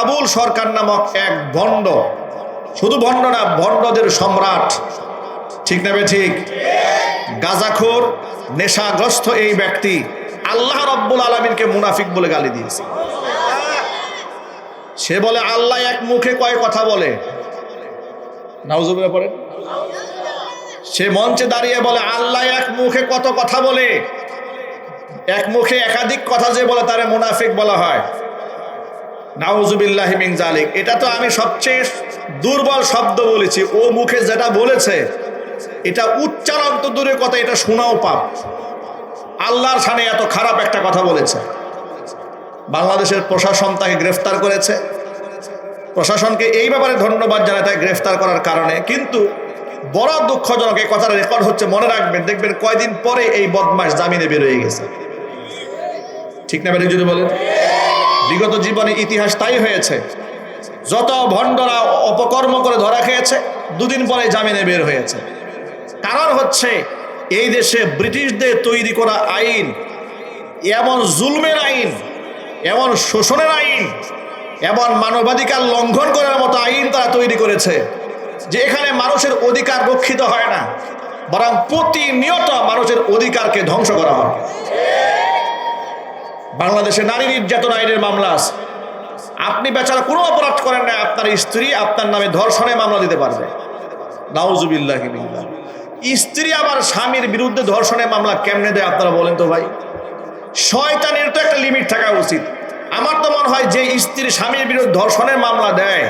আবুল সরকার নামক এক ভণ্ড, শুধু ভণ্ড না, ভণ্ডদের সম্রাট, ঠিক না ঠিক? গাঁজাখোর, নেশাগ্রস্ত এই ব্যক্তি আল্লাহ রব্বুল আলামিনকে মুনাফিক বলে গালি দিয়েছে। সে বলে আল্লাহ এক মুখে কয় কথা বলে, নাউজুবিল্লাহ পড়েন। সে মঞ্চে দাঁড়িয়ে বলে আল্লাহ এক মুখে কত কথা বলে, এক মুখে একাধিক কথা যে বলে তারে মুনাফিক বলা হয়। নাউজুবিল্লাহি মিন যালিক। এটা তো আমি সবচেয়ে দুর্বল শব্দ বলেছি। ও মুখে যেটা বলেছে এটা উচ্চারণ তো দূরের কথা, এটা শোনাও পাপ। আল্লাহর সামনে এত খারাপ একটা কথা বলেছে। বাংলাদেশের প্রশাসন তাকে গ্রেফতার করেছে। প্রশাসনকে এই ব্যাপারে ধন্যবাদ জানায় তাকে গ্রেফতার করার কারণে। কিন্তু বড় দুঃখজনক, এই কথাটা রেকর্ড হচ্ছে, মনে রাখবেন, দেখবেন কয়দিন পরে এই বদমাশ জামিনে বের হয়ে গেছে। ঠিক না বেরিয়ে যদি বলেন? বিগত জীবনে ইতিহাস তাই হয়েছে। যত ভণ্ডরা অপকর্ম করে ধরা খেয়েছে, দুদিন পরে জামিনে বের হয়েছে। কারণ হচ্ছে এই দেশে ব্রিটিশদের তৈরি করা আইন, এমন জুলমের আইন, এমন শোষণের আইন, এমন মানবাধিকার লঙ্ঘন করার মতো আইন তারা তৈরি করেছে যে এখানে মানুষের অধিকার রক্ষিত হয় না, বরং প্রতিনিয়ত মানুষের অধিকারকে ধ্বংস করা হয়। বাংলাদেশে নারী নির্যাতন আইনের মামলা আছে। আপনি বেচারা কোনো অপরাধ করেন না, আপনার স্ত্রী আপনার নামে ধর্ষণে মামলা দিতে পারবে। নাউজুবিল্লাহি মিন যালিক। স্ত্রী আবার স্বামীর বিরুদ্ধে ধর্ষণে মামলা কেমনে দেয় আপনারা বলেন তো ভাই? শয়তানের তো একটা লিমিট থাকা উচিত। আমার তো মনে হয় যে স্ত্রী স্বামীর বিরুদ্ধে ধর্ষণের মামলা দেয়,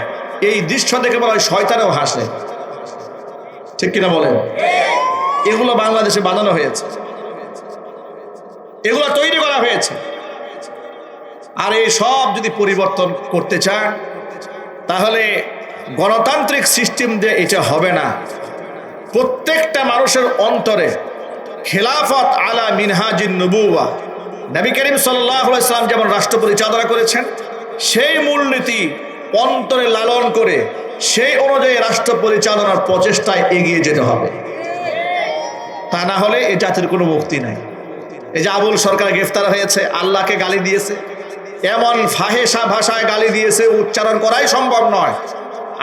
এই দৃশ্য দেখে বলা হয় শয়তানেও হাসে। ঠিক কিনা বলেন? এগুলো বাংলাদেশে বানানো হয়েছে, এগুলো তৈরি করা হয়েছে। আর এই সব যদি পরিবর্তন করতে চান তাহলে গণতান্ত্রিক সিস্টেম দিয়ে এটা হবে না। প্রত্যেকটা মানুষের অন্তরে খেলাফত আলা মিনহাজিন নবুওয়া, নবী করিম সাল্লাল্লাহু আলাইহি সাল্লাম যেমন রাষ্ট্র পরিচালনা করেছেন, সেই মূলনীতি অন্তরে লালন করে সেই অনুযায়ী রাষ্ট্র পরিচালনার প্রচেষ্টায় এগিয়ে যেতে হবে। তা না হলে এই জাতির কোনো মুক্তি নাই। এই যে আবুল সরকার গ্রেফতার হয়েছে, আল্লাহকে গালি দিয়েছে, এমন ফাহেসা ভাষায় গালি দিয়েছে, উচ্চারণ করাই সম্ভব নয়।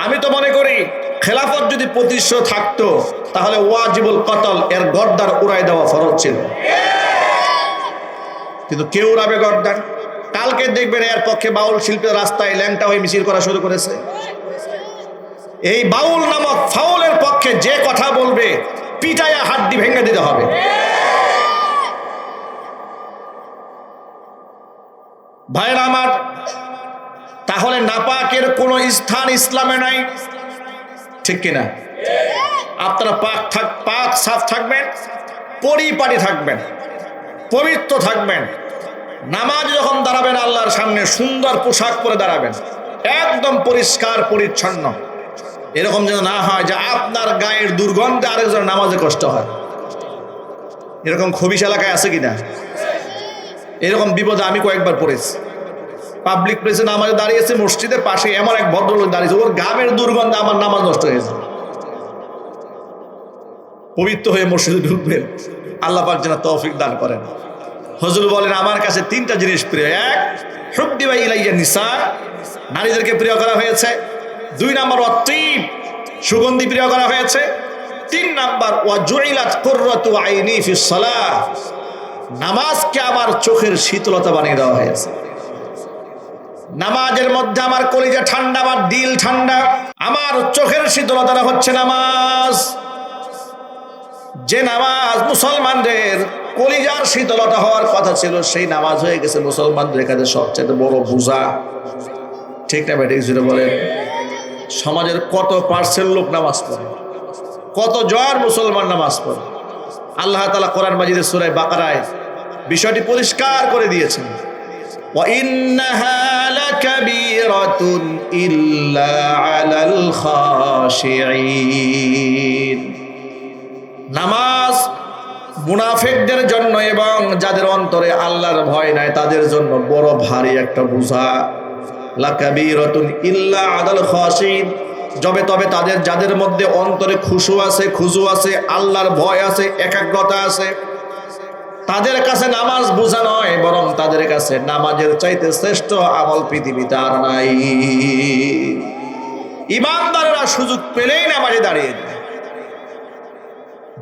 আমি তো মনে করি খেলাফত যদি প্রতিষ্ঠা থাকতো তাহলে ওয়াজিবুল কতল, এর গর্দান উড়াই দেওয়া ফরজ ছিল, কিন্তু কেউ উড়াবে গর্দান? কালকে দেখবেন এর পক্ষে বাউল শিল্পীর রাস্তায় ল্যাংটা হয়ে মিছিল করা শুরু করেছে। এই বাউল নামক ফাউলের পক্ষে যে কথা বলবে পিটাইয়া হাড্ডি ভেঙে দিতে হবে। ভাইরা আমার, তাহলে নাপাকের কোনো স্থান ইসলামে নাই, ঠিক কিনা? আপনারা পাক সাফ থাকবেন, পরিপাটি থাকবেন, পবিত্র থাকবেন। নামাজ যখন দাঁড়াবেন আল্লাহর সামনে সুন্দর পোশাক পরে দাঁড়াবেন, একদম পরিষ্কার পরিচ্ছন্ন। এরকম যেন না হয় যে আপনার গায়ের দুর্গন্ধে আরেকজন নামাজে কষ্ট হয়। এরকম খবিশ এলাকায় আছে কিনা? এরকম বিপদে আমি কয়েকবার পড়েছি। পাবলিক প্লেসে নামাজে দাঁড়িয়েছে, মসজিদের পাশে এমন এক ভদ্রলোক দাঁড়িয়েছে, ওর গামের দুর্গন্ধে আমার নামাজ নষ্ট হয়েছে। পবিত্র হয়ে মসজিদে ঢুকবেন, আল্লাহ পাক যেন তৌফিক দান করেন। হুজুর বলেন আমার কাছে তিনটা জিনিস প্রিয়। এক, হুব্বিবা ইলাইয়া নিসা, নারীদেরকে প্রিয় করা হয়েছে। 2 নাম্বার, অতীব, সুগন্ধি প্রিয় করা হয়েছে। 3 নাম্বার, ওয়া জুইলাত কুররাতু আইনি ফিস সালাহ, নামাজকে আমার চোখের শীতলতা বানিয়ে দেওয়া হয়েছে। নামাজের মধ্যে আমার কলিজা ঠান্ডা, আমার দিল ঠান্ডা, আমার চোখের শীতলতা হচ্ছে নামাজ। যে নামাজ মুসলমানদের কলিজার শীতলতা হওয়ার কথা ছিল, সেই নামাজ হয়ে গেছে মুসলমানদের কাছে সবচেয়ে বড় বোঝা। ঠিক না বেঠিক জুড়ে বলেন? সমাজের কত পার্সেন্ট লোক নামাজ পড়ে, কত জন মুসলমান নামাজ পড়ে? আল্লাহ তাআলা কোরআন মাজিদের সূরা বাকারায় বিষয়টি পরিষ্কার করে দিয়েছেন। ওয়া ইন্নাহা লাকাবীরাতুন ইল্লা আলাল খাশিঈন, নামাজ মুনাফিকদের জন্য এবং যাদের অন্তরে আল্লাহর ভয় নাই তাদের জন্য বড় ভারী একটা বোঝা। লাকাবীরাতুন ইল্লা আলাল খাশিঈন, তবে তাদের যাদের মধ্যে অন্তরে খুশু আছে, আল্লাহর ভয় আছে, একাগ্রতা আছে, তাদের কাছে নামাজ বোঝা নয়, বরং তাদের কাছে নামাজের চাইতে শ্রেষ্ঠ আমল পৃথিবীতে আর নাই। ইমানদাররা সুযোগ পেলেই নামাজে দাঁড়িয়ে যায়।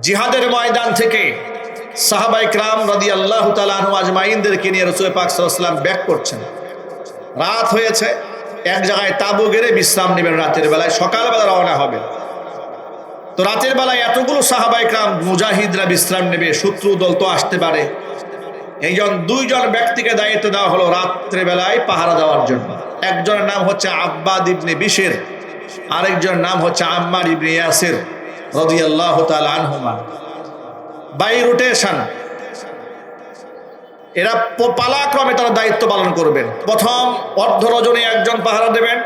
জিহাদের ময়দান থেকে সাহাবায়ে কেরাম রাদিয়াল্লাহু তাআলা আনহু আজমাইনদেরকে নিয়ে রাসূল পাক সাল্লাল্লাহু আলাইহি ওয়াসাল্লাম ব্যাক করছেন। রাত হয়েছে, এক জায়গায় তাঁবু গেড়ে বিশ্রাম নেবেন রাতের বেলায়, সকালবেলা রওনা হবে। তো রাতের বেলায় এতগুলো সাহাবায়ে কেরাম মুজাহিদরা বিশ্রাম নেবে, শত্রু দল তো আসতে পারে। এইজন দুইজন ব্যক্তিকে দায়িত্ব দেওয়া হলো রাত্রে বেলায় পাহারা দেওয়ার জন্য। একজনের নাম হচ্ছে আব্বাদ ইবনে বিশর, আরেকজনের নাম হচ্ছে আম্মার ইবনে ইয়াসির রাদিয়াল্লাহু তাআলা আনহুমা। বাই রোটেশন, এরা পালাক্রমে তারা দায়িত্ব পালন করবেন। প্রথম অর্ধ রজনী একজন পাহারা দেবেন,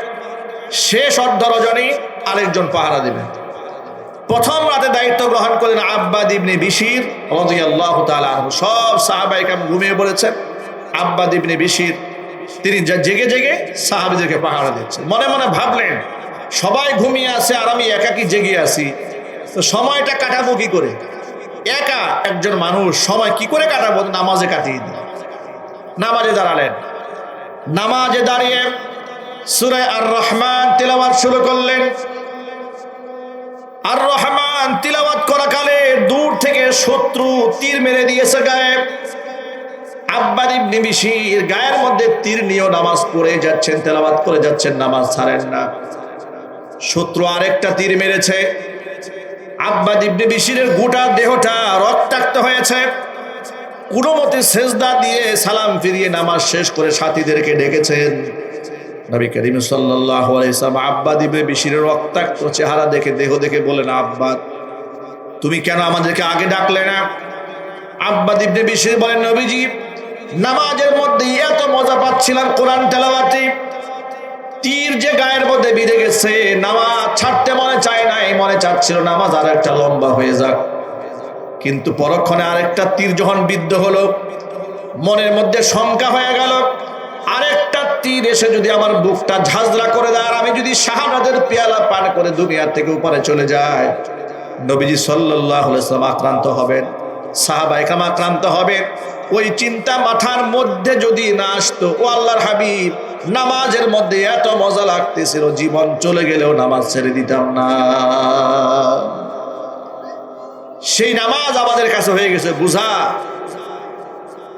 শেষ অর্ধ রজনী আরেকজন পাহারা দেবেন। প্রথম রাতে দায়িত্ব গ্রহণ করলেন আব্বাদ ইবনে বিশর রাদিয়াল্লাহু তাআলা আনহু। সব সাহাবায়ে কেরাম ঘুমিয়ে পড়েছেন। আব্বাদ ইবনে বিশর তিনি জেগে জেগে সাহাবীদেরকে পাহারা দিচ্ছেন। মনে মনে ভাবলেন, সবাই ঘুমিয়ে আছে আর আমি একাকী জেগে আছি, তো সময়টা কাটাবো কি করে? একা একজন মানুষ সময় কি করে কাটাবো? নামাজে কাটিয়ে দিন। নামাজে দাঁড়ালেন। নামাজে দাঁড়িয়ে সূরা আর রহমান তিলাওয়াত শুরু করলেন। আর রহমান তিলাওয়াত করাকালে দূর থেকে শত্রু তীর মেরে দিয়েছে গায়ে। আব্বাদ ইবনে বিশর গায়ের মধ্যে তীর নিয়ে নামাজ পড়ে যাচ্ছেন, তেলাওয়াত করে যাচ্ছেন, নামাজ ছাড়েন না। শত্রু আরেকটা তীর মেরেছে। আব্বাদ ইবনে বিশরের গোটা দেহটা রক্তাক্ত হয়েছে। কোনো মতে সেজদা দিয়ে সালাম ফিরিয়ে নামাজ শেষ করে সাথীদেরকে ডেকেছেন। নবী করিম সাল্লাল্লাহু আলাইহি ওয়াসাল্লাম আব্বাদ ইবনে বিশরের রক্তাক্ত চেহারা দেখে, দেহ দেখে বলেন, আব্বাদ তুমি কেন আমাদেরকে আগে ডাকলে না? আব্বাদ ইবনে বিশর বলেন, নবীজি নামাজের মধ্যে এত মজা পাচ্ছিলাম কোরআন তেলাওয়াতে, তীর যে গায়ের মধ্যে বিঁধে গেছে, নামাজ ছাড়তে মনে চায় নাই, মনে চাচ্ছিল নামাজ আর একটা লম্বা হয়ে যাক। কিন্তু পরক্ষণে আরেকটা তীর যখন বিদ্ধ হলো, মনের মধ্যে শঙ্কা হয়ে গেল, আরেকটা তীর এসে যদি আমার বুকটা ঝাঁঝরা করে দেয় আর আমি যদি শাহাদাতের পেয়ালা পান করে দুনিয়া থেকে উপরে চলে যায়, নবীজি সাল্লাল্লাহু আলাইহি ওয়াসাল্লাম আক্রান্ত হবেন, সাহাবায়ে কেরাম আক্রান্ত হবেন। ওই চিন্তা মাথার মধ্যে যদি না আসতো, ও আল্লাহর হাবিব নামাজের মধ্যে এত মজা লাগতেছিল, জীবন চলে গেলেও নামাজ ছেড়ে দিতাম না। সেই নামাজ আমাদের কাছে হয়ে গেছে বুঝা।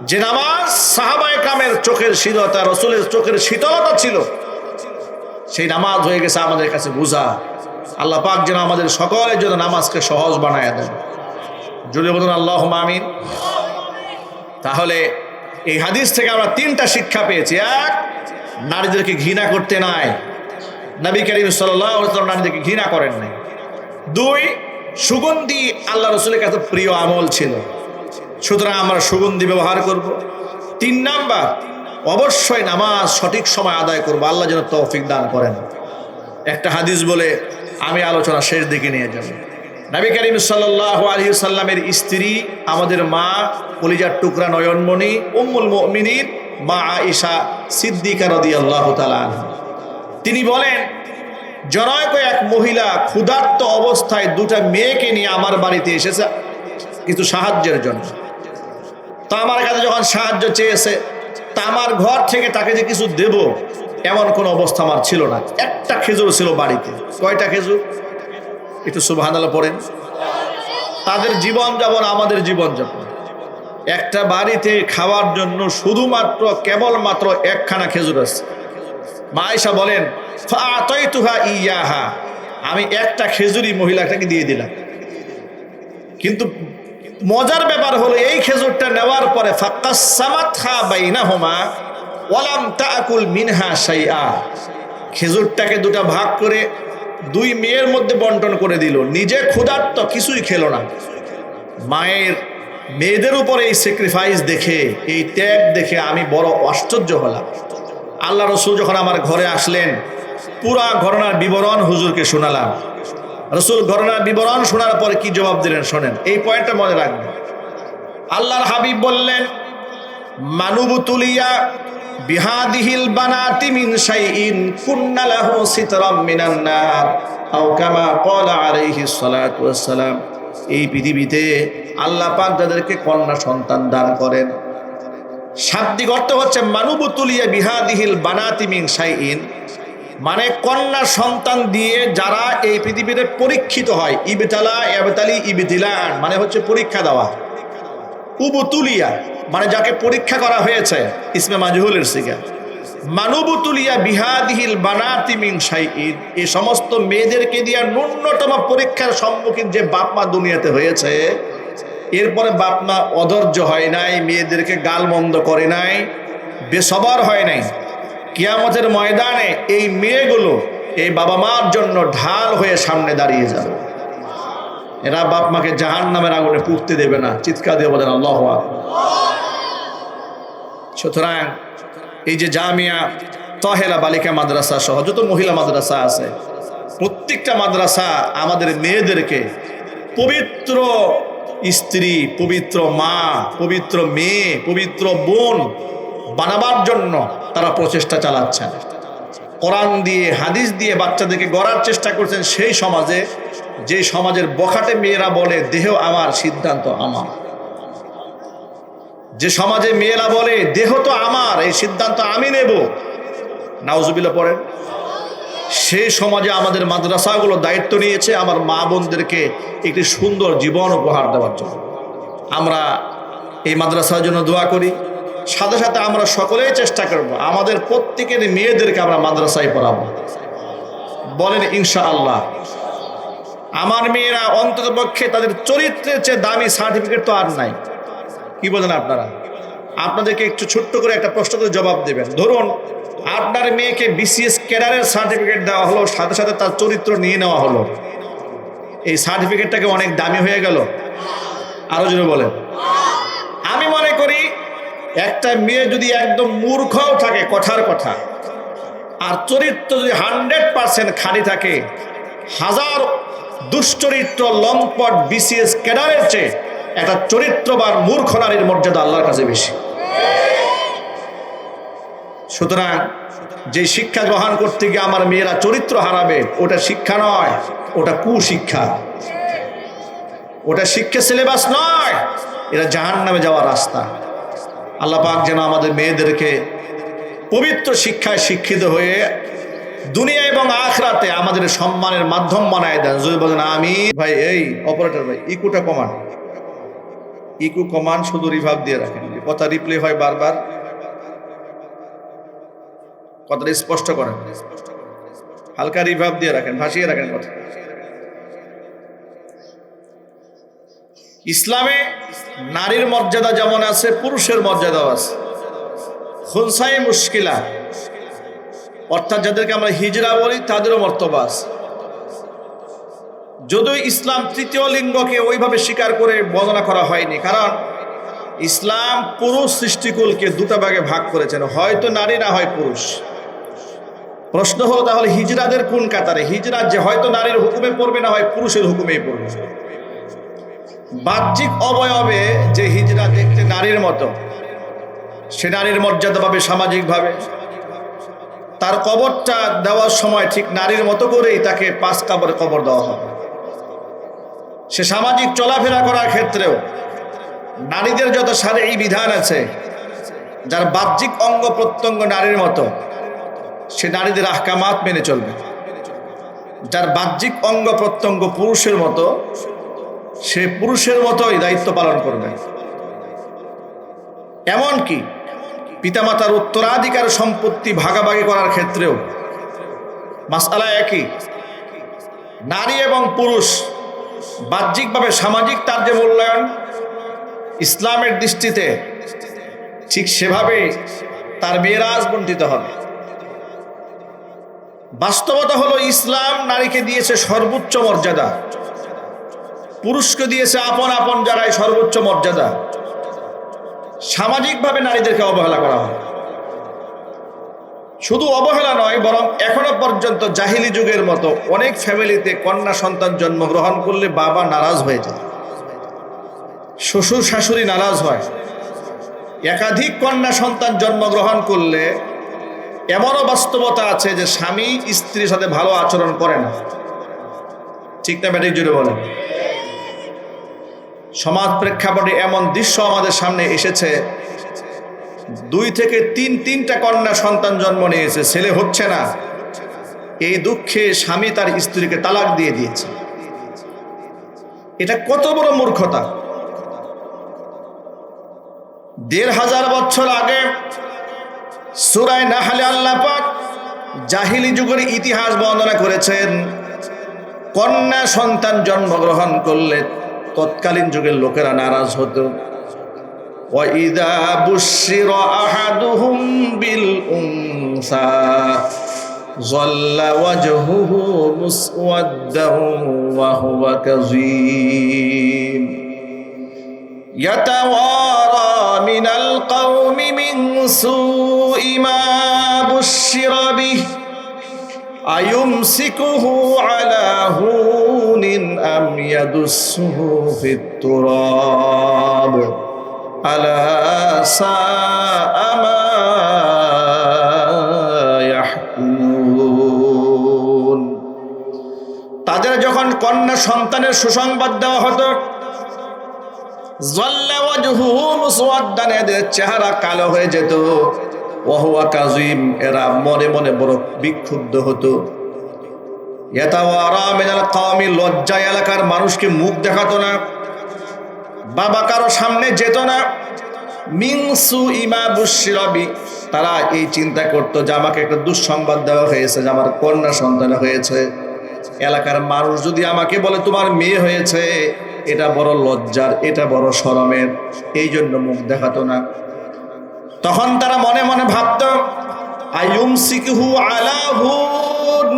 যে নামাজ সাহাবায়ে কেরামের চোখের শীতলতা, রাসূলের চোখের শীতলতা ছিল, সেই নামাজ হয়ে গেছে আমাদের কাছে বুঝা। আল্লাহ পাক যেন আমাদের সকলের জন্য নামাজকে সহজ বানায় দেন। জোরে বলুন আল্লাহুম্মা আমিন। তাহলে এই হাদিস থেকে আমরা তিনটা শিক্ষা পেয়েছি। এক, নারীদেরকে ঘৃণা করতে নাই, নবী করিম সাল্লাল্লাহু আলাইহি ওয়াসাল্লাম নারীদেরকে ঘৃণা করেন নাই। দুই, সুগন্ধি আল্লাহ রাসূলের কাছে প্রিয় আমল ছিল, সুতরাং আমরা সুগন্ধি ব্যবহার করব। তিন নাম্বার, অবশ্যই নামাজ সঠিক সময় আদায় করব। আল্লাহ যেন তৌফিক দান করেন। একটা হাদিস বলে আমি আলোচনা শেষ দিকে নিয়ে যাব। নবী করিম সাল্লাল্লাহু আলাইহি ওয়াসাল্লামের স্ত্রী, আমাদের মা, কলিজার টুকরা নয়নমণি উম্মুল মুমিনিন মা আয়েশা সিদ্দিকা রাদিয়াল্লাহু তাআলা আনহা, তিনি বলেন, জনৈক এক মহিলা ক্ষুধার্ত অবস্থায় দুটা মেয়েকে নিয়ে আমার বাড়িতে এসেছে কিছু সাহায্যের জন্য। তো আমার কাছে যখন সাহায্য চেয়েছে, তা আমার ঘর থেকে তাকে যে কিছু দেব এমন কোনো অবস্থা আমার ছিল না। একটা খেজুর ছিল বাড়িতে। কয়টা খেজুর? একটু সুবহানাল্লাহ পড়েন। তাদের জীবন যাপন আমাদের জীবন যাপন। একটা বাড়িতে খাওয়ার জন্য শুধুমাত্র কেবলমাত্র একখানা খেজুর আছে। মা আয়েশা বলেন, ফাআতাইতুহা ইয়াহা, আমি একটা খেজুরই মহিলাটাকে দিয়ে দিলাম। কিন্তু মজার ব্যাপার হলো, এই খেজুরটা নেওয়ার পরে ফাকাসসামাতহা বাইনাহুমা ওয়ালাম তাকুল মিনহা শাইআ, খেজুরটাকে দুটা ভাগ করে দুই মেয়ের মধ্যে বন্টন করে দিল, নিজে ক্ষুধার্ত কিছুই খেলো না। মায়ের মেয়েদের উপরে এই স্যাক্রিফাইস দেখে, এই ত্যাগ দেখে আমি বড় আশ্চর্য হলাম। আল্লাহ রসুল যখন আমার ঘরে আসলেন, পুরা ঘটনার বিবরণ হুজুরকে শোনালাম। রসুল ঘটনার বিবরণ শোনার পরে কি জবাব দিলেন শোনেন, এই পয়েন্টটা মনে রাখবেন। আল্লাহর হাবিব বললেন, মানুবতুলিয়া বিহাদিহিল বানাতি মিন শাইইন কুন্না লাহু সিতরাম মিনান নার, আও কামা ক্বালা আলাইহিস সালাতু ওয়াস সালাম। এই পৃথিবীতে আল্লাহ পাক যাদেরকে কন্যা সন্তান দান করেন, শাব্দিক অর্থ হচ্ছে মানুবুতুলিয়া বিহাদিহিল বানাতি মিন শাইইন, মানে কন্যা সন্তান দিয়ে যারা এই পৃথিবীতে পরীক্ষিত হয়। ইবতালা ইবতালি ইবতিলান মানে হচ্ছে পরীক্ষা দেওয়া। উবতুলিয়া মানে যাকে পরীক্ষা করা হয়েছে, ইসমে মাজহুলের সিগা। মানুবুতুলিয়া বিহাদিহিল বানাতি মিন শাইইন, এই সমস্ত মেয়েদেরকে দিয়ে ন্যূনতম পরীক্ষার সম্মুখীন যে বাপ মা দুনিয়াতে হয়েছে, এরপরে বাপ মা অধৈর্য হয় নাই, মেয়েদেরকে গালমন্দ করে নাই, বেসবর হয় নাই, কিয়ামতের ময়দানে এই মেয়েগুলো এই বাবা মার জন্য ঢাল হয়ে সামনে দাঁড়িয়ে যাবে। এরা বাপ মাকে জাহান্নামের আগুনে পুড়তে দেবে না। চিৎকার দিয়ে বলেন আল্লাহু আকবার। সুতরাং এই যে জামিয়া তাহেরা বালিকা মাদ্রাসা সহ যত মহিলা মাদ্রাসা আছে, প্রত্যেকটা মাদ্রাসা আমাদের মেয়েদেরকে পবিত্র স্ত্রী, পবিত্র মা, পবিত্র মেয়ে, পবিত্র বোন বানাবার জন্য তারা প্রচেষ্টা চালাচ্ছেন। কোরআন দিয়ে হাদিস দিয়ে বাচ্চাদেরকে গড়ার চেষ্টা করছেন সেই সমাজে, যে সমাজের বখাটে মেয়েরা বলে দেহ আমার, সিদ্ধান্ত আমার। যে সমাজে মেয়েরা বলে দেহ তো আমার, এই সিদ্ধান্ত আমি নেব, নাউজুবিল্লাহ পড়েন, সেই সমাজে আমাদের মাদ্রাসাগুলো দায়িত্ব নিয়েছে আমার মা বোনদেরকে একটি সুন্দর জীবন উপহার দেওয়ার জন্য। আমরা এই মাদ্রাসার জন্য দোয়া করি, সাথে সাথে আমরা সকলেই চেষ্টা করব আমাদের প্রত্যেকের মেয়েদেরকে আমরা মাদ্রাসায় পড়াবো। বলেন ইনশাআল্লাহ। আমার মেয়েরা অন্ততপক্ষে তাদের চরিত্রের চেয়ে দামি সার্টিফিকেট তো আর নাই। কি বলেন আপনারা? আপনাদেরকে একটু ছোট্ট করে একটা প্রশ্ন করে জবাব দেবেন। ধরুন আপনার মেয়েকে বিসিএস ক্যাডারের সার্টিফিকেট দেওয়া হলো, সাথে সাথে তার চরিত্র নিয়ে নেওয়া হলো, এই সার্টিফিকেটটাকে অনেক দামি হয়ে গেল? আরো জোরে বলেন। আমি মনে করি একটা মেয়ে যদি একদম মূর্খও থাকে কথার কথা, আর চরিত্র যদি 100% খাঁটি থাকে, হাজার দুশ্চরিত্র লম্পট বিসিএস ক্যাডারের চেয়ে একটা চরিত্রবান মূর্খ নারীর মর্যাদা আল্লাহর কাছে বেশি। সুতরাং যে শিক্ষা গ্রহণ করতে গিয়ে আমার মেয়েরা চরিত্র হারাবে, ওটা শিক্ষা নয়, ওটা কুশিক্ষা, ওটা শিক্ষা সিলেবাস নয়, এটা জাহান্নামে যাওয়ার রাস্তা। আল্লাহ পাক যেন আমাদের মেয়েদেরকে পবিত্র শিক্ষায় শিক্ষিত হয়ে দুনিয়া এবং আখিরাতে আমাদের সম্মানের মাধ্যম বানায় দেন। যদি বলেন আমি। ভাই এই অপারেটর ভাই, ইকুটা কমান, ইকু কমান, শুধু রিভার্ব দিয়ে রাখেন, কথা রিপ্লে হয় বারবার, কথাটা স্পষ্ট করেন, হালকা রিভার্ব দিয়ে রাখেন, ভাসিয়ে রাখেন কথা। ইসলামে নারীর মর্যাদা যেমন আছে, পুরুষের মর্যাদাও আছে। খুনসাই মুশকিলা অর্থাৎ যাদেরকে আমরা হিজরা বলি, তাদেরও মর্তবা আছে। যদিও ইসলাম তৃতীয় লিঙ্গকে ওইভাবে স্বীকার করে বর্ণনা করা হয়নি, কারণ ইসলাম পুরুষ সৃষ্টিকুলকে দুটা ভাগে ভাগ করেছেন, হয়তো নারী না হয় পুরুষ। প্রশ্ন হলো তাহলে হিজরাদের কোন কাতারে? হিজরা যে হয়তো নারীর হুকুমে পড়বে, না হয় পুরুষের হুকুমেই পড়বে। বাহ্যিক অবয়বে যে হিজরা দেখতে নারীর মতো, সে নারীর মর্যাদা পাবে সামাজিকভাবে। তার কবরটা দেওয়ার সময় ঠিক নারীর মতো করেই তাকে 5 কাপড়ে কবর দেওয়া হবে। সে সামাজিক চলাফেরা করার ক্ষেত্রেও নারীদের যত শারীরিক বিধান আছে, যার বাহ্যিক অঙ্গ প্রত্যঙ্গ নারীর মতো, সে নারীদের আহকামাত মেনে চলবে। যার বাহ্যিক অঙ্গ প্রত্যঙ্গ পুরুষের মতো, সে পুরুষের মতোই দায়িত্ব পালন করবে। এমনকি পিতামাতার উত্তরাধিকার সম্পত্তি ভাগাভাগি করার ক্ষেত্রেও মাসআলা একই। নারী এবং পুরুষ বাহ্যিকভাবে সামাজিক তার যে মূল্যায়ন ইসলামের দৃষ্টিতে, ঠিক সেভাবে তার মিরাজ বণ্টিত হবে। বাস্তবতা হলো ইসলাম নারীকে দিয়েছে সর্বোচ্চ মর্যাদা, পুরুষকে দিয়েছে আপন আপন জায়গায় সর্বোচ্চ মর্যাদা। সামাজিকভাবে নারীদেরকে অবহেলা করা হয়। শুধু অবহেলা নয়, বরং এখনো পর্যন্ত জাহিলি যুগের মতো অনেক ফ্যামিলিতে কন্যা সন্তান জন্মগ্রহণ করলে বাবা নারাজ হয়ে যায়, শ্বশুর শাশুড়ি নারাজ হয়। একাধিক কন্যা সন্তান জন্মগ্রহণ করলে এমনও বাস্তবতা আছে যে স্বামী স্ত্রীর সাথে ভালো আচরণ করে না। ঠিক না ব্যাটিক জুড়ে বলেন? সমাজ প্রেক্ষাপটে এমন দৃশ্য আমাদের সামনে এসেছে, 2 থেকে 3টা কন্যা সন্তান জন্ম নিয়েছে, ছেলে হচ্ছে না। এই দুঃখে স্বামী তার স্ত্রীকে তালাক দিয়ে দিয়েছে। এটা কত বড় মূর্খতা! 1500 বছর আগে সূরা নাহলে আল্লাহ পাক জাহিলি যুগের ইতিহাস বর্ণনা করেছেন। কন্যা সন্তান জন্মগ্রহণ করলে তৎকালীন যুগের লোকেরা নারাজ হতো। وَإِذَا بُشِّرَ أَحَدُهُم بِالْأُنثَى ظَلَّ وَجْهُهُ مُسْوَدًّا وَهُوَ كَظِيمٌ يَتَوَارَى مِنَ الْقَوْمِ مِنْ سُوءِ مَا بُشِّرَ بِهِ أَيُمْسِكُهُ عَلَى هُونٍ أَمْ يَدُسُّهُ فِي التُّرَابِ আলা সাআ মা ইয়াহকুমুন। তাদের যখন কন্যা সন্তানের সুসংবাদ দেওয়া হতো, যাল্লা ওয়াজহুহু মুসওয়াদ্দান, এদের চেহারা কালো হয়ে যেত। ওয়া হুয়া কাযীম, এরা মনে মনে বড় বিক্ষুব্ধ হতো। ইয়াতাওয়ারা মিনাল কওমি, লজ্জায় এলাকার মানুষকে মুখ দেখাতো না, বাবা কারো সামনে যেত না। মিনসু ইমা বুশিরাবি, তারা এই চিন্তা করতো যে আমাকে একটা দুঃসংবাদ দেওয়া হয়েছে যে আমার কন্যা সন্তান হয়েছে। এলাকার মানুষ যদি আমাকে বলে তোমার মেয়ে হয়েছে, এটা বড় লজ্জার, এটা বড় শরমের, এই জন্য মুখ দেখাতো না। তখন তারা মনে মনে ভাবতো আইয়ুমসিকুহু আলা হুন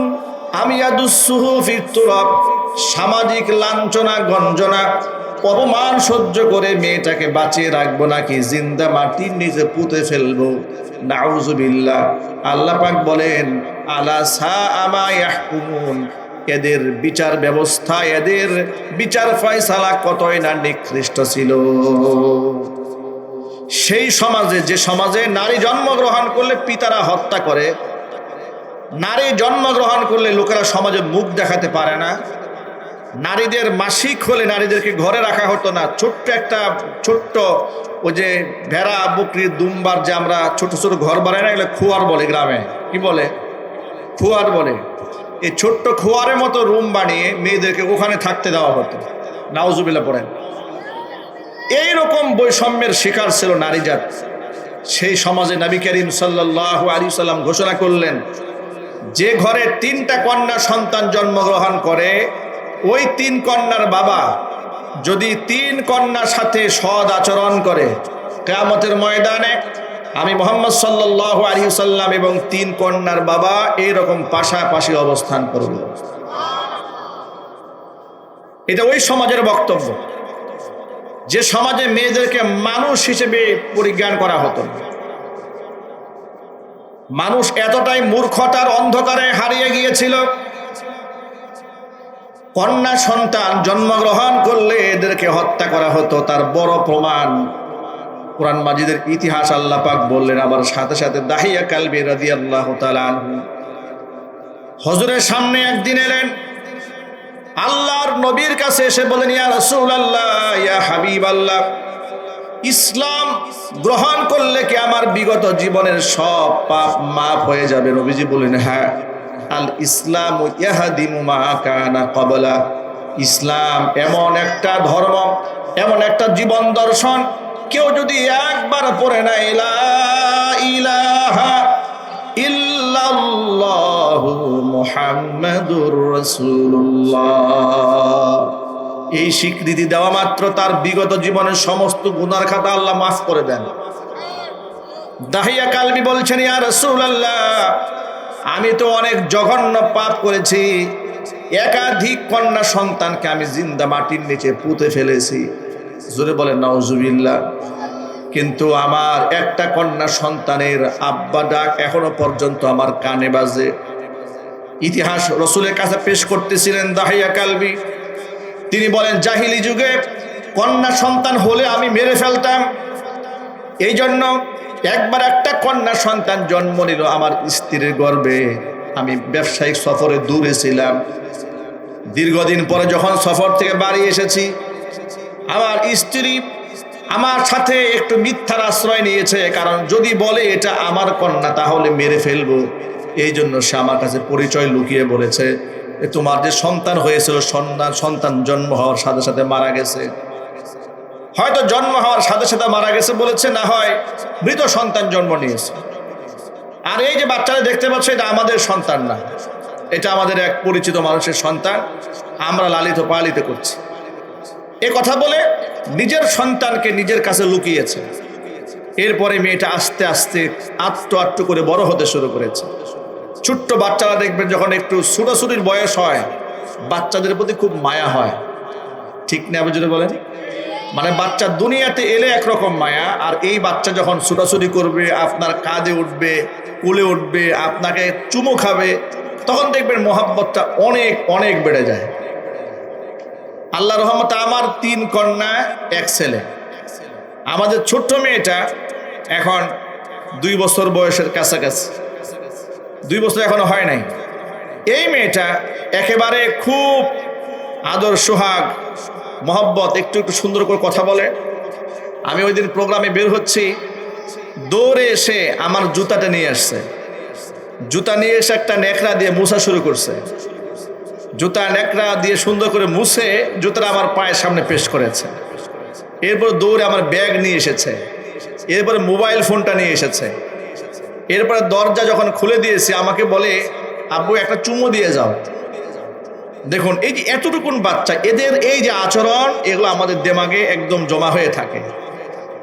আম ইয়াদুসসুহু ফিত তুরাব, সামাজিক লাঞ্ছনা গঞ্জনা অপমান সহ্য করে মেয়েটাকে বাঁচিয়ে রাখবো নাকি জিন্দা মাটির নিচে পুঁতে ফেলবো। নাউজুবিল্লাহ। আল্লাহ পাক বলেন আলা সাআ মা ইয়াহকুমুন, এদের বিচার ব্যবস্থা, এদের বিচার ফয়সালা কতই না নিকৃষ্ট ছিল। সেই সমাজে, যে সমাজে নারী জন্মগ্রহণ করলে পিতারা হত্যা করে, নারী জন্মগ্রহণ করলে লোকেরা সমাজে মুখ দেখাতে পারে না, নারীদের মাসিক হলে নারীদেরকে ঘরে রাখা হতো না, ছোট্ট ওই যে ভেড়া বকরির দুম্বার যে আমরা ছোট ছোট ঘর বানাই না, এগুলো খোয়ার বলে, গ্রামে কি বলে, খোয়ার বলে। এই ছোট্ট খোয়ারের মতো রুম বানিয়ে মেয়েদেরকে ওখানে থাকতে দেওয়া হতো। নাউজুবিল্লাহ পড়েন। এইরকম বৈষম্যের শিকার ছিল নারী জাত। সেই সমাজে নবী করিম সাল্লাল্লাহু আলাইহি সাল্লাম ঘোষণা করলেন, যে ঘরে 3টা কন্যা সন্তান জন্মগ্রহণ করে, ওই 3 কন্যার বাবা যদি 3 কন্যার সাথে সৎ আচরণ করে, কিয়ামতের ময়দানে আমি মুহাম্মদ সাল্লাল্লাহু আলাইহি সাল্লাম এবং 3 কন্যার বাবা এইরকম পাশাপাশি অবস্থান করব। এটা ওই সমাজের বক্তব্য, যে সমাজে মেয়েদেরকে মানুষ হিসেবে পরিজ্ঞান করা হতো। মানুষ এতটাই মূর্খতার অন্ধকারে হারিয়ে গিয়েছিল, কন্যা সন্তান জন্মগ্রহণ করলে এদেরকে হত্যা করা হতো। তার বড় প্রমাণ কোরআন মাজিদের ইতিহাস আল্লাহ পাক বললেন। আবার সাথে সাথে দাহিয়া কালবি রাদিয়াল্লাহু তাআলা আনহু হুজুরের সামনে একদিন এলেন, আল্লাহর নবীর কাছে এসে বলেন, ইয়া রাসূলুল্লাহ, ইয়া হাবিবাল্লাহ, ইসলাম গ্রহণ করলে কি আমার বিগত জীবনের সব পাপ মাফ হয়ে যাবে? নবীজি বলেন, হ্যাঁ। আল ইসলাম ইয়াহদিমু মা কানা ক্বাবলা, ইসলাম এমন একটা ধর্ম, এমন একটা জীবন দর্শন, কেউ যদি একবার পড়ে না লা ইলাহা ইল্লাল্লাহু মুহাম্মাদুর রাসূলুল্লাহ, এই স্বীকৃতি দেওয়া মাত্র তার বিগত জীবনের সমস্ত গুনার খাতা আল্লাহ মাফ করে দেন। দাহিয়া কালবি বলছেন, ইয়া রাসূলুল্লাহ, আমি তো অনেক জঘন্য পাপ করেছি, একাধিক কন্যা সন্তানকে আমি জিন্দা মাটির নিচে পুঁতে ফেলেছি। জোরে বলেন নাউজুবিল্লাহ। কিন্তু আমার একটা কন্যা সন্তানের আব্বা ডাক এখনো পর্যন্ত আমার কানে বাজে। ইতিহাস রসুলের কাছে পেশ করতেছিলেন দাহিয়া কালবি। তিনি বলেন, জাহিলি যুগে কন্যা সন্তান হলে আমি মেরে ফেলতাম। এই জন্য একবার একটা কন্যা সন্তান জন্ম নিল আমার স্ত্রীর গর্ভে। আমি ব্যবসায়িক সফরে দূরে ছিলাম। দীর্ঘদিন পরে যখন সফর থেকে বাড়ি এসেছি, আমার স্ত্রী আমার সাথে একটু মিথ্যার আশ্রয় নিয়েছে, কারণ যদি বলে এটা আমার কন্যা তাহলে মেরে ফেলবো। এই জন্য সে আমার কাছে পরিচয় লুকিয়ে বলেছে তোমার যে সন্তান হয়েছিল সন্তান জন্ম হওয়ার সাথে সাথে মারা গেছে। হয়তো জন্ম হওয়ার সাথে সাথে মারা গেছে বলেছে, না হয় মৃত সন্তান জন্ম নিয়েছে। আর এই যে বাচ্চারা দেখতে পাচ্ছ এটা আমাদের সন্তান না, এটা আমাদের এক পরিচিত মানুষের সন্তান, আমরা লালিত পালিত করছি। এ কথা বলে নিজের সন্তানকে নিজের কাছে লুকিয়েছে। এরপরে মেয়েটা আস্তে আস্তে আটটু আটটু করে বড় হতে শুরু করেছে। ছোট্ট বাচ্চারা দেখবেন যখন একটু ছুটাছুটির বয়স হয় বাচ্চাদের প্রতি খুব মায়া হয়, ঠিক না? আপনি যদি বলেন, মানে বাচ্চা দুনিয়াতে এলে একরকম মায়া, আর এই বাচ্চা যখন ছুটাছুটি করবে, আপনার কাঁধে উঠবে, কোলে উঠবে, আপনাকে চুমু খাবে, তখন দেখবেন মোহাব্বতটা অনেক অনেক বেড়ে যায়। আল্লাহ রহমতে আমার 3 কন্যা 1 ছেলে। আমাদের ছোট্ট মেয়েটা এখন 2 বছর বয়সের কাছাকাছি, 2 বছর এখনো হয় নাই। এই মেয়েটা একেবারে খুব আদর সোহাগ মোহাব্বত, একটু একটু সুন্দর করে কথা বলে। আমি ওই দিন প্রোগ্রামে বের হচ্ছি, দৌড়ে এসে আমার জুতাটা নিয়ে আসছে। জুতা নিয়ে এসে একটা নেকড়া দিয়ে মুছা শুরু করছে। জুতা নেকড়া দিয়ে সুন্দর করে মুছে জুতাটা আমার পায়ের সামনে পেশ করেছে। এরপর দৌড়ে আমার ব্যাগ নিয়ে এসেছে, এরপরে মোবাইল ফোনটা নিয়ে এসেছে। এরপরে দরজা যখন খুলে দিয়েছে আমাকে বলে, আব্বু একটা চুমু দিয়ে যাও। দেখুন এই যে এতটুকুন বাচ্চা, এদের এই যে আচরণ, এগুলো আমাদের দিমাগে একদম জমা হয়ে থাকে।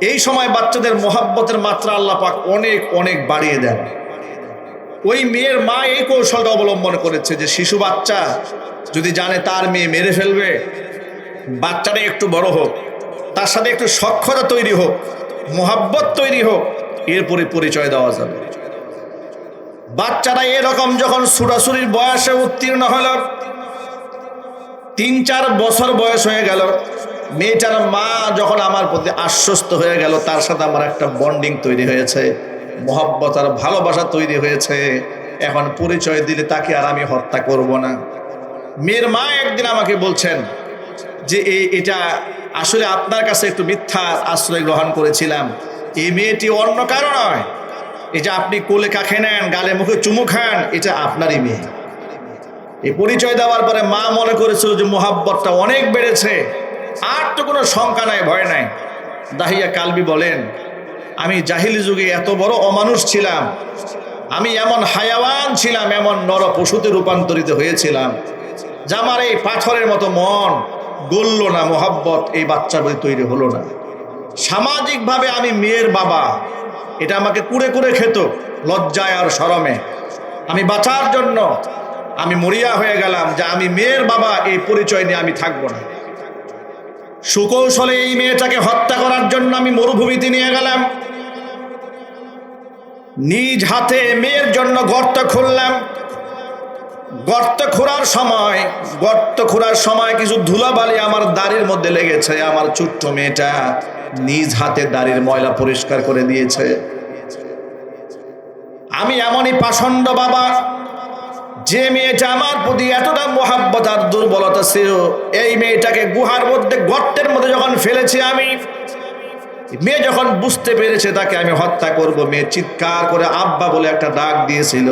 এই সময় বাচ্চাদের মোহাব্বতের মাত্রা আল্লাহ পাক অনেক অনেক বাড়িয়ে দেন। ওই মেয়ের মা এই কৌশলটা অবলম্বন করেছে যে শিশু বাচ্চা যদি জানে তার মেয়ে মেরে ফেলবে, বাচ্চাটা একটু বড় হোক, তার সাথে একটু সখ্যতা তৈরি হোক, মোহাব্বত তৈরি হোক, এরপরে পরিচয় দেওয়া যাবে। বাচ্চারা এরকম যখন ছুটাছুটির বয়সে উত্তীর্ণ হল, 3-4 বছর বয়স হয়ে গেল, মেয়েটার মা যখন আমার প্রতি আশ্বস্ত হয়ে গেল, তার সাথে আমার একটা বন্ডিং তৈরি হয়েছে, মোহাব্বত আর ভালোবাসা তৈরি হয়েছে, এখন পরিচয় দিলে তাকে আর আমি হত্যা করব না। মেয়ের মা একদিন আমাকে বলছেন যে এটা আসলে আপনার কাছে একটু মিথ্যা আশ্রয় গ্রহণ করেছিলাম, এই মেয়েটি অন্য কারো নয়, এটা আপনি কোলে কাখে নেন, গালে মুখে চুমু খান, এটা আপনারই মেয়ে। এই পরিচয় দেওয়ার পরে মা মনে করেছিল যে মোহাব্বতটা অনেক বেড়েছে, আর তো কোনো শঙ্কা নাই, ভয় নাই। দাহিয়া কালবি বলেন, আমি জাহিলি যুগে এত বড় অমানুষ ছিলাম, আমি এমন হায়াওয়ান ছিলাম, এমন নর পশুতে রূপান্তরিত হয়েছিলাম যে আমার এই পাথরের মতো মন গলল না, মোহাব্বত এই বাচ্চার প্রতি তৈরি হলো না। সামাজিকভাবে আমি মেয়ের বাবা, এটা আমাকে কুড়ে কুড়ে খেত লজ্জায় আর শরমে। আমি বাঁচার জন্য আমি মরিয়া হয়ে গেলাম যে আমি মেয়ের বাবা, এই পরিচয় নিয়ে আমি থাকবো না। সুকৌশলে এই মেয়েটাকে হত্যা করার জন্য আমি মরুভূমিতে নিয়ে গেলাম, নিজ হাতে মেয়ের জন্য গর্ত খুললাম। গর্ত খোঁড়ার সময় কিছু ধুলাবালি আমার দাড়ির মধ্যে লেগেছে। আমার ছোট্ট মেয়েটা নিজ হাতে দাড়ির ময়লা পরিষ্কার করে দিয়েছে। আমি এমনই পাষণ্ড বাবা, যে মেয়েটা আমার প্রতি এতটা মোহাব্বত আর দুর্বলতা ছিল, এই মেয়েটাকে গুহার মধ্যে গর্তের মধ্যে যখন ফেলেছি আমি, মেয়ে যখন বুঝতে পেরেছে তাকে আমি হত্যা করব, মেয়ে চিৎকার করে আব্বা বলে একটা ডাক দিয়েছিল।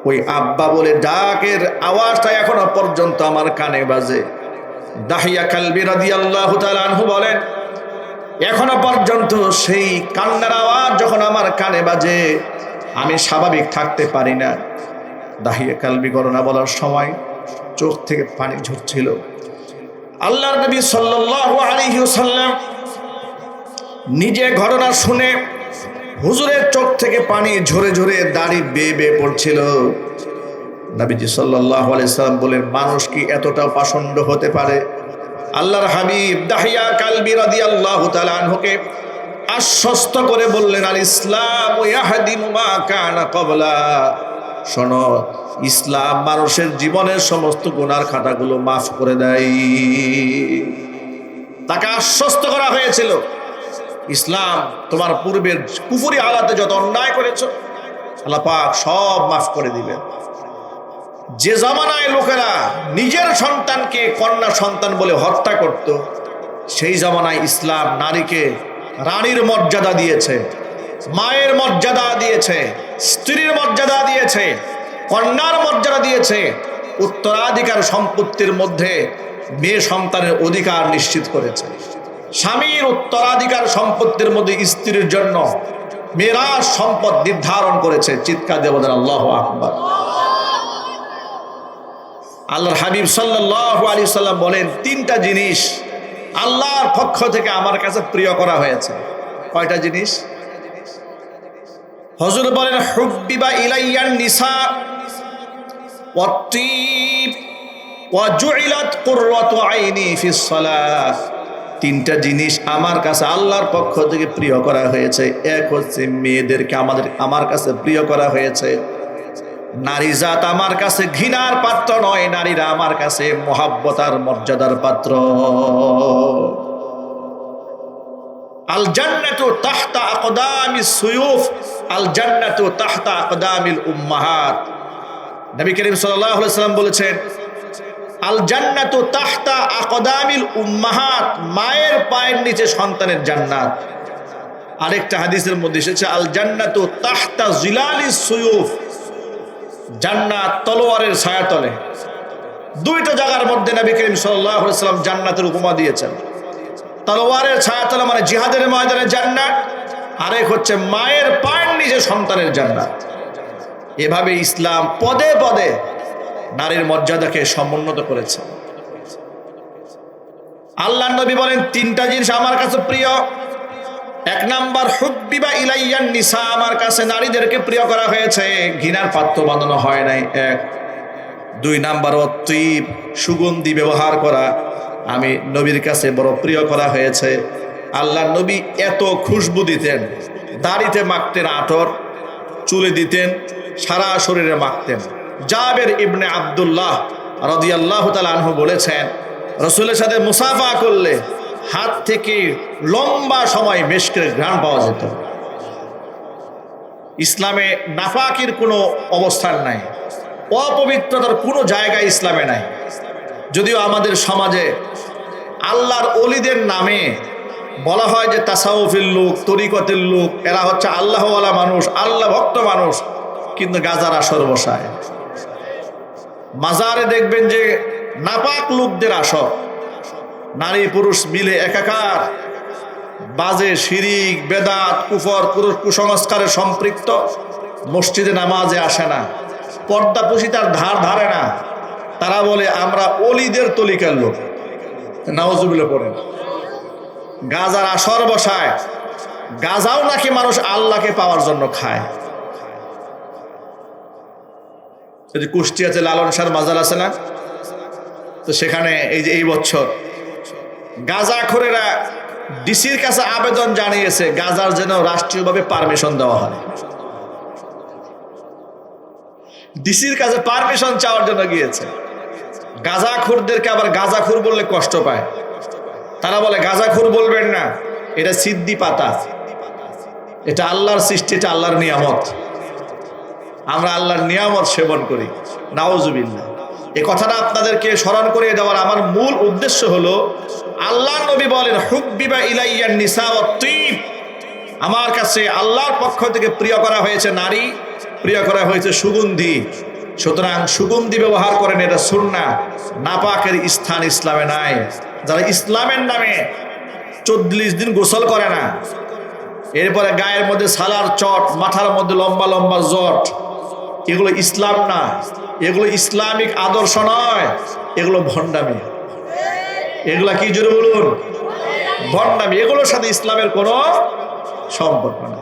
ওই আব্বা বলে ডাকের আওয়াজটা এখনো পর্যন্ত আমার কানে বাজে। দাহিয়া কালবি রাদিয়াল্লাহু তাআলা আনহু বলেন, এখনো পর্যন্ত সেই কান্নার আওয়াজ যখন আমার কানে বাজে আমি স্বাভাবিক থাকতে পারি না। দাহিয়া কালবি ঘটনা বলার সময় চোখ থেকে পানি ঝরছিল। আল্লাহর নবী সাল্লাল্লাহু আলাইহি ওয়াসাল্লাম নিজে ঘটনা শুনে হুজুরের চোখ থেকে পানি ঝরে ঝরে দাড়ি বেয়ে বেয়ে পড়ছিল। নবীজি সাল্লাল্লাহু আলাইহি সাল্লাম বলেন, মানুষ কি এতটা পাষণ্ড হতে পারে? আল্লাহর হাবিব দাহিয়া কালবি রাদিয়াল্লাহু তাআলা আনহুকে আশ্বস্ত করে বললেন, আল ইসলাম ইয়াহদিমু মা কানা ক্বাবলা। শোনো, ইসলাম মানুষের জীবনের সমস্ত গুনার খাতাগুলো মাফ করে দেয়। তাকে আশ্বস্ত করা হয়েছিল, ইসলাম তোমার পূর্বের কুফরি হালাতে যত অন্যায় করেছো আল্লাহ পাক সব মাফ করে দিবেন। যে জামানায় লোকেরা নিজের সন্তানকে কন্যা সন্তান বলে হত্যা করত, সেই জামানায় ইসলাম নারীকে রানীর মর্যাদা দিয়েছে, মায়ের মর্যাদা দিয়েছে, স্ত্রীর মর্যাদা দিয়েছে, কন্যার মর্যাদা দিয়েছে, উত্তরাধিকার সম্পত্তির মধ্যে মেয়ে সন্তানের অধিকার নিশ্চিত করেছে। স্বামীর উত্তরাধিকার সম্পত্তির মধ্যে স্ত্রীর জন্য মিরাস সম্পদ নির্ধারণ করেছে। চিৎকার দিয়ে বলেন আল্লাহু আকবার। আল্লাহর হাবিব সাল্লাল্লাহু আলাইহি সাল্লাম বলেন, তিনটা জিনিস আল্লাহর পক্ষ থেকে আমার কাছে প্রিয় করা হয়েছে। কয়টা জিনিস? হুজুর বলেন, হুব্বিবা ইলাইয়ান নিসা ওয়াত-তিব ওয়া জুইলাত কুররাতু আইনি ফিস সালাহ। তিনটা জিনিস আমার কাছে আল্লাহর পক্ষ থেকে প্রিয় করা হয়েছে। এক হচ্ছে মেয়েদেরকে আমার কাছে প্রিয় করা হয়েছে। নারী জাত আমার কাছে ঘৃণার পাত্র নয়, নারীরা আমার কাছে মহাব্বত আর মর্যাদার পাত্র। আল জান্নাতু তাহতা আকদামিস সুয়ুফ, আল জান্নাতু তাহতা আকদামিল উম্মাহাত। নবী করিম সাল্লাল্লাহু আলাইহি ওয়াসাল্লাম বলেছেন, আল জান্নাতু তাহতা আকদামিল উম্মাহাত, মায়ের পায়ের নিচে সন্তানের জান্নাত। আরেকটা হাদিসের মধ্যে এসেছে, আল জান্নাতু তাহতা জিলালিস সুয়ুফ, জান্নাত তলোয়ারের ছায়াতলে। দুইটা জায়গার মধ্যে নবী করিম সাল্লাল্লাহু আলাইহি ওয়াসাল্লাম জান্নাতের উপমা দিয়েছেন। তলোয়ারের ছায়াতলে মানে জিহাদের ময়দানে জান্নাত, আরেক হচ্ছে মায়ের পায়ের নিচে সন্তানের জান্নাত। এভাবে ইসলাম পদে পদে নারীর মর্যাদাকে সমুন্নত করেছে। আল্লাহর নবী বলেন, তিনটা জিনিস আমার কাছে প্রিয়। এক নাম্বার, হুব্বিবা ইলাইয়ান নিসা, আমার কাছে নারীদেরকে প্রিয় করা হয়েছে, ঘৃণার পাত্র বানানো হয় নাই। এক। দুই নাম্বার, অতীব, সুগন্ধি ব্যবহার করা আমি নবীর কাছে বড় প্রিয় করা হয়েছে। আল্লাহর নবী এত খুশবু দিতেন, দাড়িতে মাখতেন আতর, চুলে দিতেন, সারা শরীরে মাখতেন। জাবের ইবনে আব্দুল্লাহ রাদিয়াল্লাহু তাআলা আনহু বলেছেন, রাসূলের সাথে মুসাফা করলে হাত থেকে লম্বা সময় মিশকের ঘ্রাণ পাওয়া যেত। ইসলামে নাফাকির কোনো অবস্থান নাই, অপবিত্রতার কোনো জায়গা ইসলামে নাই। যদিও আমাদের সমাজে আল্লাহর ওলিদের নামে বলা হয় যে তাসাউফের লোক, তরিকতের লোক, এরা হচ্ছে আল্লাহওয়ালা মানুষ, আল্লাহ ভক্ত মানুষ, কিন্তু গাজার আসর বসায়। মাজারে দেখবেন যে নাপাক লোকদের আসর, নারী পুরুষ মিলে একাকার, বাজে, শিরিক, বেদাত, কুফর, কুসংস্কারে সম্পৃক্ত, মসজিদে নামাজে আসে না, পর্দা পুশিতার ধার ধারে না। তারা বলে আমরা ওলিদের তলিকার লোক, নাউজুবিল্লাহ পড়েন। গাজার আসর বসায়, গাজাও নাকি মানুষ আল্লাহকে পাওয়ার জন্য খায়। যদি কুষ্টিয়াতে লালন শাহর মাজার আছে না, তো সেখানে এই বছর গাজাখোরেরা ডিসির কাছে আবেদন জানিয়েছে গাজার যেন রাষ্ট্রীয়ভাবে পারমিশন দেওয়া হয়। ডিসির কাছে পারমিশন চাওয়ার জন্য গিয়েছে। গাজাখোরদেরকে আবার গাজাখোর বললে কষ্ট পায়। তারা বলে গাজাখোর বলবেন না, এটা সিদ্দি পাতা, এটা আল্লাহর সৃষ্টি, এটা আল্লাহর নিয়ামত, আমরা আল্লাহর নিয়ামত সেবন করি। নাউজুবিল্লাহ। এই কথাটা আপনাদেরকে স্মরণ করে দেওয়ার আমার মূল উদ্দেশ্য হলো, আল্লাহর নবী বলেন, হুব্বিবা ইলাইয়ান নিসা ওয়াত-তিব, আমার কাছে আল্লাহর পক্ষ থেকে প্রিয় করা হয়েছে নারী, প্রিয় করা হয়েছে সুগন্ধি। সুতরাং সুগন্ধি ব্যবহার করেন, এটা সুন্নাহ। নাপাকের স্থান ইসলামে নাই। যারা ইসলামের নামে 40 দিন গোসল করে না, এরপরে গায়ের মধ্যে সালার চট, মাথার মধ্যে লম্বা লম্বা জট, এগুলো ইসলাম না, এগুলো ইসলামিক আদর্শ নয়, এগুলো ভণ্ডামি। এগুলা কি জোরে বলুন? ভণ্ডামি। এগুলোর সাথে ইসলামের কোনো সম্পর্ক নেই।